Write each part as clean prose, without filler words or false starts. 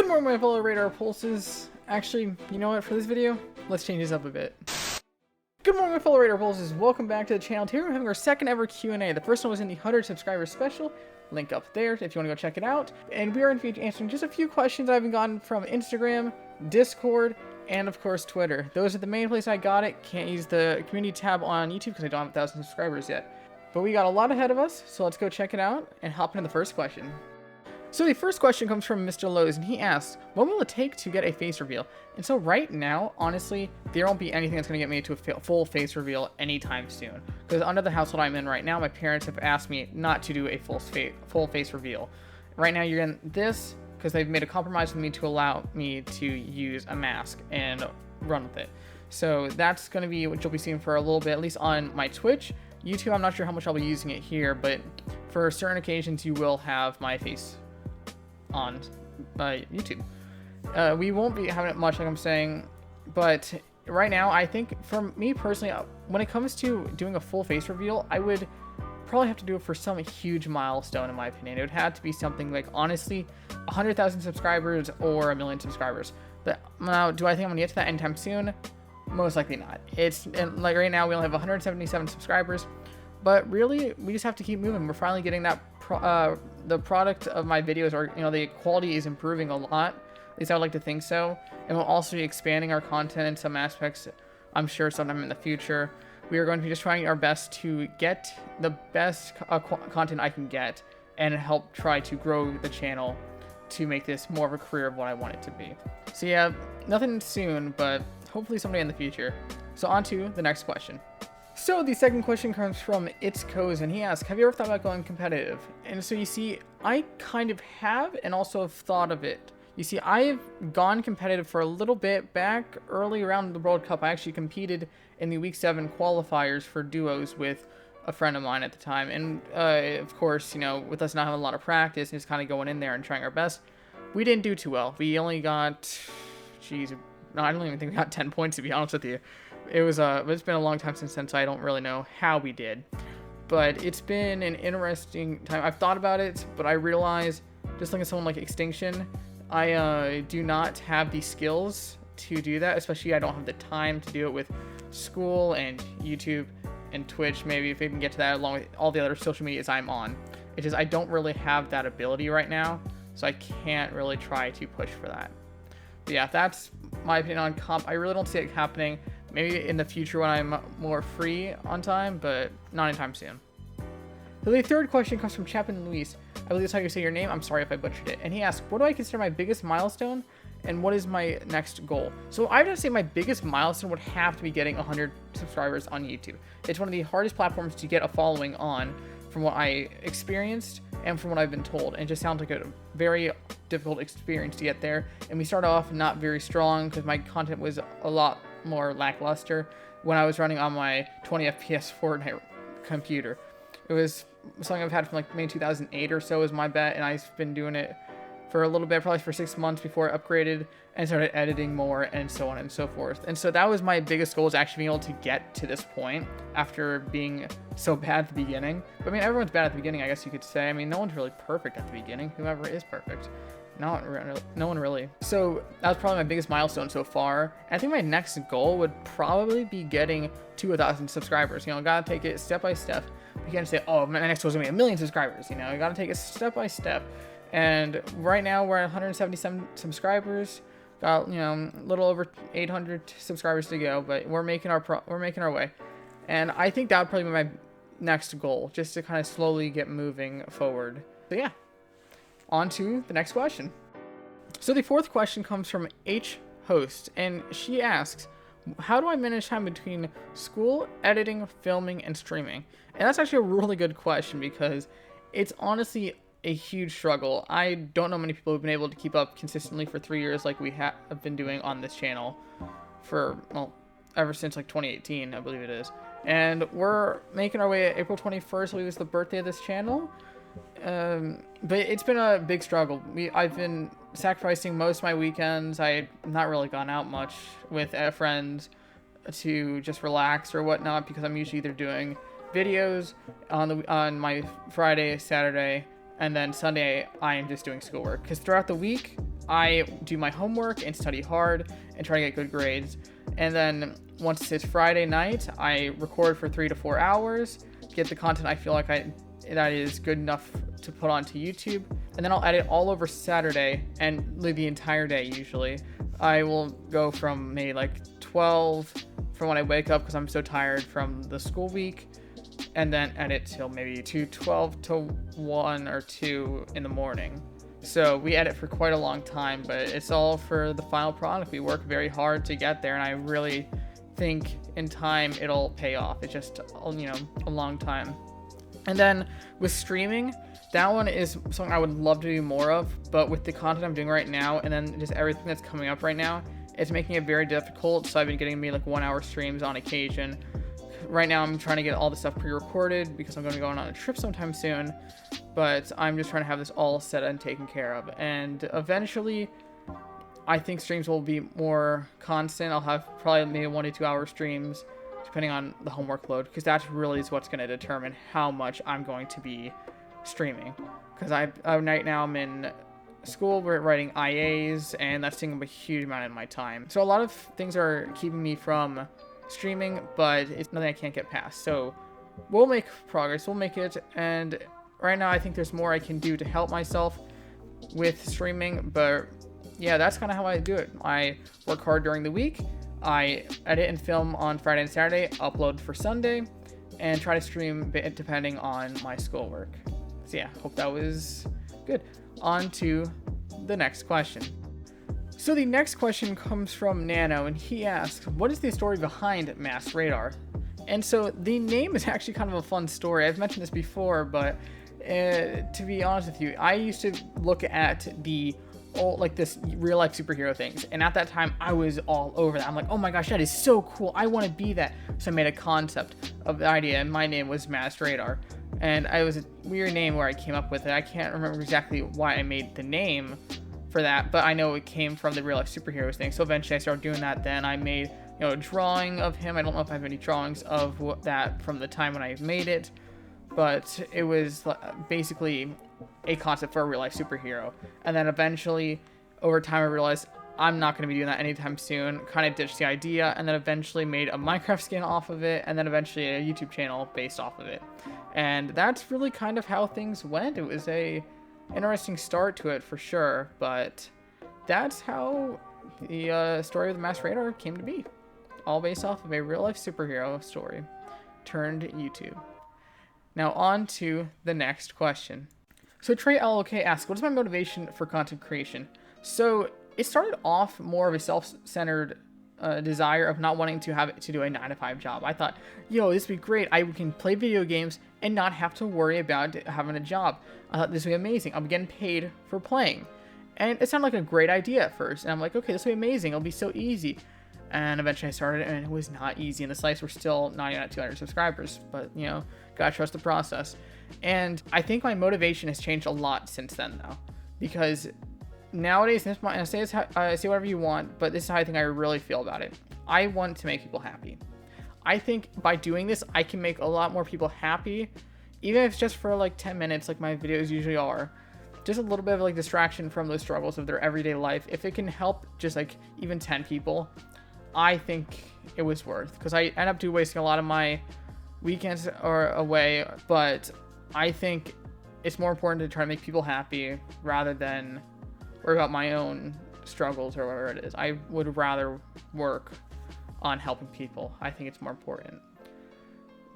Good morning, my fellow radar pulses. Actually, you know what, for this video, let's change this up a bit. Good morning, my fellow radar pulses. Welcome back to the channel. Today we're having our second ever Q&A. The first one was in the 100 subscriber special. Link up there if you want to go check it out. And we are going to be answering just a few questions I've gotten from Instagram, Discord, and of course Twitter. Those are the main places I got it. Can't use the community tab on YouTube because I don't have 1,000 subscribers yet. But we got a lot ahead of us, so let's go check it out and hop into the first question. So the first question comes from Mr. Lowe's, and he asks, what will it take to get a face reveal? And so right now, honestly, there won't be anything that's going to get me to a full face reveal anytime soon. Because under the household I'm in right now, my parents have asked me not to do a full face reveal. Right now, you're in this because they've made a compromise with me to allow me to use a mask and run with it. So that's going to be what you'll be seeing for a little bit, at least on my Twitch. YouTube, I'm not sure how much I'll be using it here, but for certain occasions, you will have my face on YouTube. We won't be having it much, like I'm saying, but right now, I think for me personally, when it comes to doing a full face reveal, I would probably have to do it for some huge milestone, in my opinion. It would have to be something like, honestly, 100,000 subscribers or 1 million subscribers. But now, do I think I'm gonna get to that anytime soon? Most likely not. It's like right now we only have 177 subscribers, but really we just have to keep moving. We're finally getting that the product of my videos, or the quality is improving a lot. At least I would like to think so. And we'll also be expanding our content in some aspects, I'm sure, sometime in the future. We are going to be just trying our best to get the best content I can get and help try to grow the channel to make this more of a career of what I want it to be. So yeah, nothing soon, but hopefully someday in the future. So on to the next question. So the second question comes from It's Coz, and he asks, have you ever thought about going competitive? And so you see, I kind of have, and also have thought of it. You see, I've gone competitive for a little bit back early around the World Cup. I actually competed in the Week 7 qualifiers for duos with a friend of mine at the time. And of course, with us not having a lot of practice and just kind of going in there and trying our best, we didn't do too well. We only got, no, I don't even think we got 10 points, to be honest with you. It's been a long time since then, so I don't really know how we did. But it's been an interesting time. I've thought about it, but I realize, just looking at someone like Extinction, I do not have the skills to do that, especially I don't have the time to do it with school and YouTube and Twitch, maybe if we can get to that, along with all the other social medias I'm on. It's just I don't really have that ability right now, so I can't really try to push for that. But yeah, that's my opinion on comp. I really don't see it happening. Maybe in the future when I'm more free on time, but not anytime soon. So the third question comes from Chapin Luis. I believe that's how you say your name. I'm sorry if I butchered it. And he asks, what do I consider my biggest milestone, and what is my next goal? So I would say my biggest milestone would have to be getting 100 subscribers on YouTube. It's one of the hardest platforms to get a following on, from what I experienced and from what I've been told. And it just sounds like a very difficult experience to get there. And we started off not very strong because my content was a lot more lackluster when I was running on my 20 FPS Fortnite computer. It was something I've had from like maybe 2008 or so is my bet, and I've been doing it for a little bit, probably for 6 months before I upgraded and started editing more and so on and so forth. And so that was my biggest goal, is actually being able to get to this point after being so bad at the beginning. But I mean, everyone's bad at the beginning, I guess you could say. I mean, no one's really perfect at the beginning. Whoever is perfect. No one really. So that was probably my biggest milestone so far. And I think my next goal would probably be getting to 1,000 subscribers. Gotta take it step by step. You can't say, oh, my next goal is gonna be 1 million subscribers. You gotta take it step by step. And right now we're at 177 subscribers. Got a little over 800 subscribers to go, but we're making our way. And I think that would probably be my next goal, just to kind of slowly get moving forward. So yeah. On to the next question. So the fourth question comes from H Host, and she asks, how do I manage time between school, editing, filming, and streaming? And that's actually a really good question, because it's honestly a huge struggle. I don't know many people who've been able to keep up consistently for 3 years like we have been doing on this channel for, well, ever since like 2018, I believe it is. And we're making our way. April 21st, I believe, was the birthday of this channel. But it's been a big struggle. I've been sacrificing most of my weekends. I've not really gone out much with friends to just relax or whatnot, because I'm usually either doing videos on my Friday, Saturday, and then Sunday I am just doing schoolwork. Because throughout the week, I do my homework and study hard and try to get good grades. And then once it's Friday night, I record for 3 to 4 hours, get the content I feel like that is good enough to put onto YouTube, and then I'll edit all over Saturday and leave the entire day usually. I will go from maybe like 12 from when I wake up because I'm so tired from the school week, and then edit till maybe 12 to 1 or 2 in the morning. So we edit for quite a long time, but it's all for the final product. We work very hard to get there, and I really think in time it'll pay off. It's just, you know, a long time. And then with streaming, that one is something I would love to do more of, but with the content I'm doing right now and then just everything that's coming up right now, it's making it very difficult. So I've been getting me like 1 hour streams on occasion. Right now I'm trying to get all the stuff pre-recorded because I'm going to go on a trip sometime soon, but I'm just trying to have this all set and taken care of. And eventually I think streams will be more constant. I'll have probably maybe 1 to 2 hour streams depending on the homework load, because that really is what's going to determine how much I'm going to be streaming. Because right now I'm in school, we're writing IAs, and that's taking up a huge amount of my time. So a lot of things are keeping me from streaming, but it's nothing I can't get past. So we'll make progress, we'll make it, and right now I think there's more I can do to help myself with streaming, but yeah, that's kind of how I do it. I work hard during the week, I edit and film on Friday and Saturday, upload for Sunday, and try to stream depending on my schoolwork. So yeah, hope that was good. On to the next question. So the next question comes from Nano, and he asks, what is the story behind Masked Radar? And so the name is actually kind of a fun story. I've mentioned this before, but to be honest with you, I used to look at the this real life superhero things, and at that time I was all over that. I'm like, oh my gosh, that is so cool, I want to be that. So I made a concept of the idea, and my name was Masked Radar, and it was a weird name where I came up with it. I can't remember exactly why I made the name for that, but I know it came from the real life superheroes thing. So eventually I started doing that. Then I made, you know, a drawing of him. I don't know if I have any drawings of that from the time when I made it, but it was basically a concept for a real life superhero. And then eventually over time I realized I'm not going to be doing that anytime soon, kind of ditched the idea, and then eventually made a Minecraft skin off of it, and then eventually a YouTube channel based off of it. And that's really kind of how things went. It was a interesting start to it for sure, but that's how the story of the Masked Radar came to be, all based off of a real life superhero story turned YouTube. Now on to the next question. So Trey LOK asks, what is my motivation for content creation? So it started off more of a self-centered desire of not wanting to have to do a 9-to-5 job. I thought, yo, this would be great. I can play video games and not have to worry about having a job. I thought this would be amazing. I'm getting paid for playing. And it sounded like a great idea at first. And I'm like, okay, this will be amazing. It'll be so easy. And eventually I started, and it was not easy. And the sites were still not even at 200 subscribers. But, you know, gotta trust the process. And I think my motivation has changed a lot since then, though. Because nowadays, and say whatever you want, but this is how I think I really feel about it. I want to make people happy. I think by doing this, I can make a lot more people happy, even if it's just for like 10 minutes, like my videos usually are. Just a little bit of like distraction from those struggles of their everyday life. If it can help just like even 10 people, I think it was worth, because I end up wasting a lot of my weekends or away, but I think it's more important to try to make people happy rather than worry about my own struggles or whatever it is. I would rather work on helping people. I think it's more important.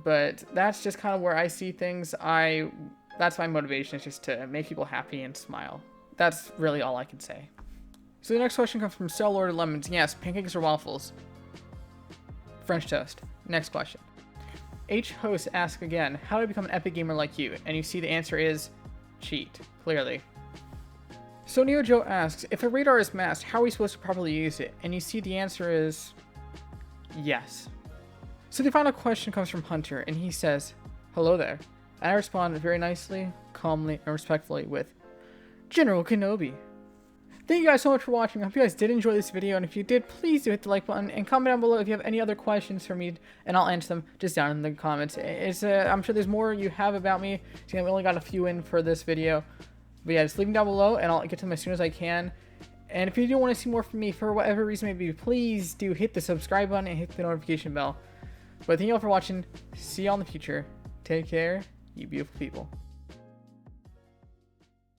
But that's just kind of where I see things. That's my motivation, is just to make people happy and smile. That's really all I can say. So the next question comes from Cell Lord Lemons. Yes, pancakes or waffles? French toast. Next question. H host asks again, how do I become an epic gamer like you? And you see the answer is cheat, clearly. So Neo Joe asks, if a radar is masked, how are we supposed to properly use it? And you see the answer is yes. So the final question comes from Hunter, and he says, hello there. And I respond very nicely, calmly, and respectfully with, General Kenobi. Thank you guys so much for watching. I hope you guys did enjoy this video, and if you did, please do hit the like button and comment down below if you have any other questions for me, and I'll answer them just down in the comments. I'm sure there's more you have about me. So we only got a few in for this video, but yeah, just leave them down below, and I'll get to them as soon as I can. And if you do want to see more from me for whatever reason may be, please do hit the subscribe button and hit the notification bell. But thank you all for watching. See you all in the future. Take care, you beautiful people.